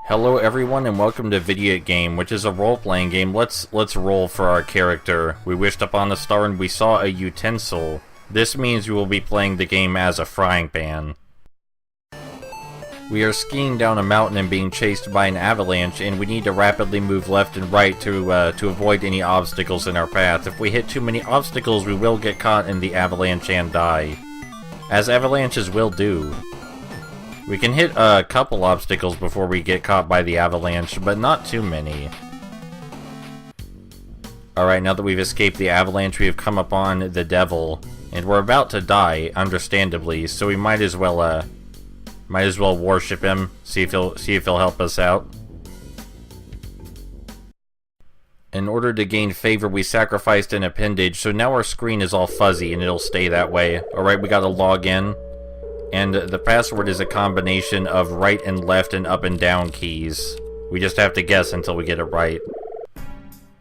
Hello everyone and welcome to Vidiot game, which is a role-playing game. Let's roll for our character. We wished upon a star and we saw a utensil. This means we will be playing the game as a frying pan. We are skiing down a mountain and being chased by an avalanche, and we need to rapidly move left and right to avoid any obstacles in our path. If we hit too many obstacles, we will get caught in the avalanche and die, as avalanches will do. We can hit a couple obstacles before we get caught by the avalanche, but not too many. Alright, now that we've escaped the avalanche, we have come upon the devil, and we're about to die, understandably, so we might as well worship him, see if he'll help us out. In order to gain favor, we sacrificed an appendage, so now our screen is all fuzzy and it'll stay that way. Alright, we gotta log in. And the password is a combination of right and left and up and down keys. We just have to guess until we get it right.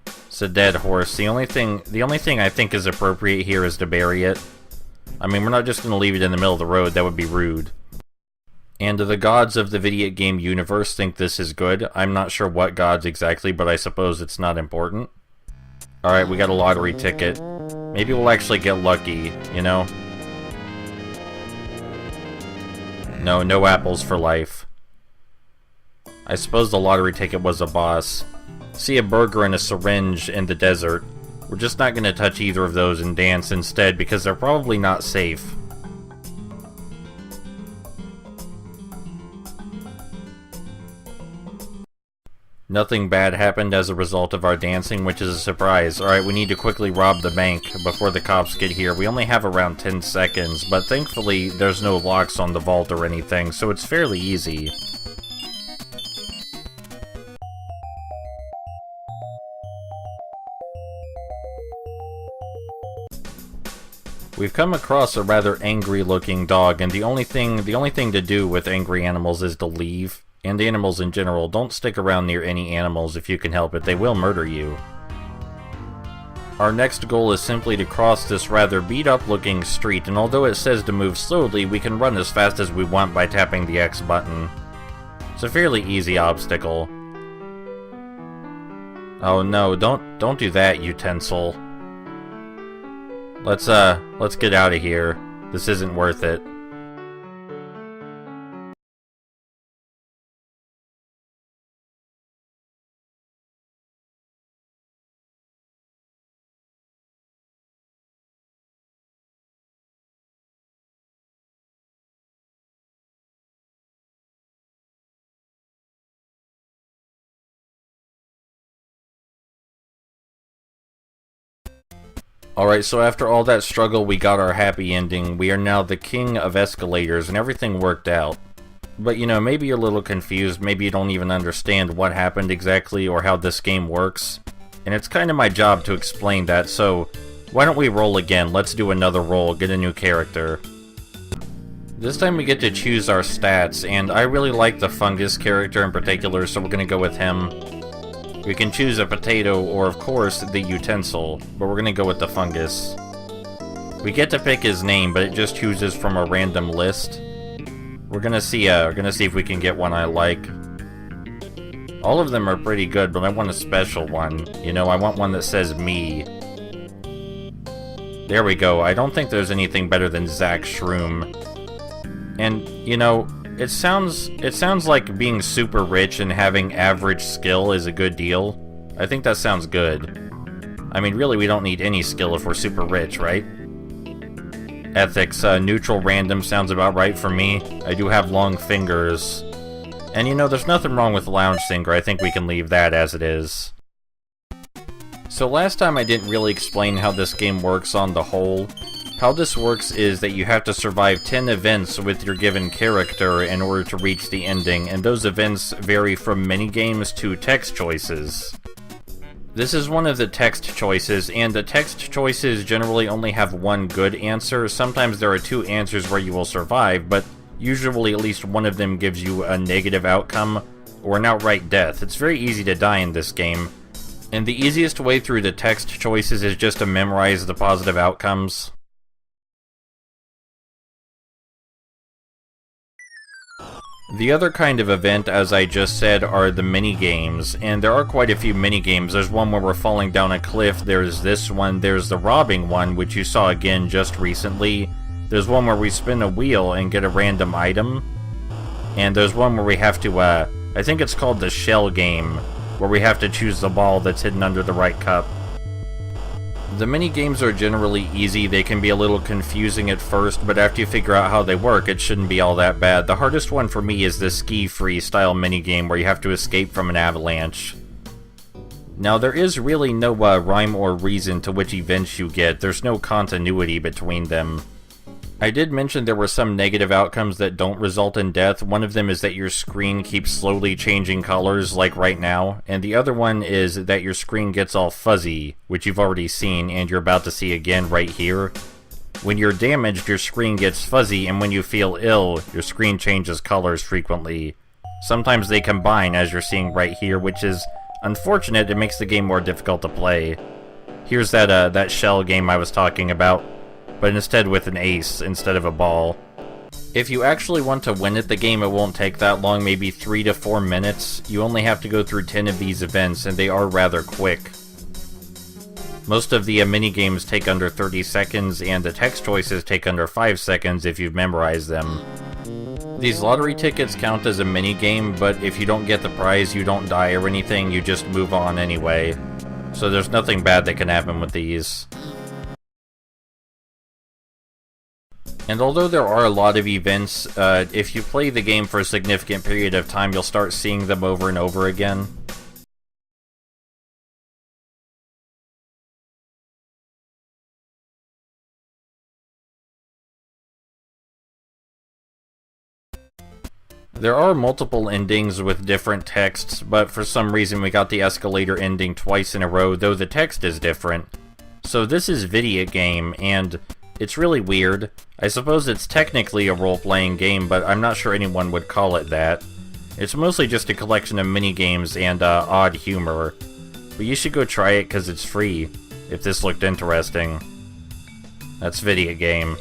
It's a dead horse. The only thing I think is appropriate here is to bury it. I mean, we're not just gonna leave it in the middle of the road, that would be rude. And the gods of the Vidiot game universe think this is good. I'm not sure what gods exactly, but I suppose it's not important. Alright, we got a lottery ticket. Maybe we'll actually get lucky, you know? No apples for life. I suppose the lottery ticket was a boss. See a burger and a syringe in the desert. We're just not gonna touch either of those and dance instead because they're probably not safe. Nothing bad happened as a result of our dancing, which is a surprise. Alright, we need to quickly rob the bank before the cops get here. We only have around 10 seconds, but thankfully there's no locks on the vault or anything, so it's fairly easy. We've come across a rather angry-looking dog, and the only thing to do with angry animals is to leave. And animals in general, don't stick around near any animals if you can help it, they will murder you. Our next goal is simply to cross this rather beat-up looking street, and although it says to move slowly, we can run as fast as we want by tapping the X button. It's a fairly easy obstacle. Oh no, don't do that, utensil. Let's get out of here. This isn't worth it. Alright, so after all that struggle, we got our happy ending. We are now the king of escalators, and everything worked out. But, you know, maybe you're a little confused, maybe you don't even understand what happened exactly or how this game works. And it's kind of my job to explain that, so why don't we roll again? Let's do another roll, get a new character. This time we get to choose our stats, and I really like the fungus character in particular, so we're gonna go with him. We can choose a potato or, of course, the utensil, but we're gonna go with the fungus. We get to pick his name, but it just chooses from a random list. We're gonna see if we can get one I like. All of them are pretty good, but I want a special one. You know, I want one that says me. There we go. I don't think there's anything better than Zak Shroom. And, you know, It sounds like being super rich and having average skill is a good deal. I think that sounds good. I mean, really, we don't need any skill if we're super rich, right? Ethics, neutral random sounds about right for me. I do have long fingers. And you know, there's nothing wrong with lounge singer. I think we can leave that as it is. So last time I didn't really explain how this game works on the whole. How this works is that you have to survive 10 events with your given character in order to reach the ending, and those events vary from minigames to text choices. This is one of the text choices, and the text choices generally only have one good answer. Sometimes there are two answers where you will survive, but usually at least one of them gives you a negative outcome, or an outright death. It's very easy to die in this game, and the easiest way through the text choices is just to memorize the positive outcomes. The other kind of event, as I just said, are the mini-games, and there are quite a few mini-games. There's one where we're falling down a cliff, there's this one, there's the robbing one, which you saw again just recently. There's one where we spin a wheel and get a random item, and there's one where we have to, I think it's called the shell game, where we have to choose the ball that's hidden under the right cup. The mini-games are generally easy. They can be a little confusing at first, but after you figure out how they work, it shouldn't be all that bad. The hardest one for me is the ski-free style minigame where you have to escape from an avalanche. Now, there is really no rhyme or reason to which events you get. There's no continuity between them. I did mention there were some negative outcomes that don't result in death. One of them is that your screen keeps slowly changing colors, like right now, and the other one is that your screen gets all fuzzy, which you've already seen, and you're about to see again right here. When you're damaged, your screen gets fuzzy, and when you feel ill, your screen changes colors frequently. Sometimes they combine, as you're seeing right here, which is unfortunate. It makes the game more difficult to play. Here's that shell game I was talking about, but instead with an ace instead of a ball. If you actually want to win at the game, it won't take that long, maybe 3 to 4 minutes. You only have to go through 10 of these events, and they are rather quick. Most of the mini-games take under 30 seconds, and the text choices take under 5 seconds if you've memorized them. These lottery tickets count as a mini-game, but if you don't get the prize, you don't die or anything, you just move on anyway. So there's nothing bad that can happen with these. And although there are a lot of events, if you play the game for a significant period of time, you'll start seeing them over and over again. There are multiple endings with different texts, but for some reason we got the escalator ending twice in a row, though the text is different. So this is Vidiot game, and it's really weird. I suppose it's technically a role-playing game, but I'm not sure anyone would call it that. It's mostly just a collection of mini-games and odd humor. But you should go try it because it's free, if this looked interesting. That's Vidiot game.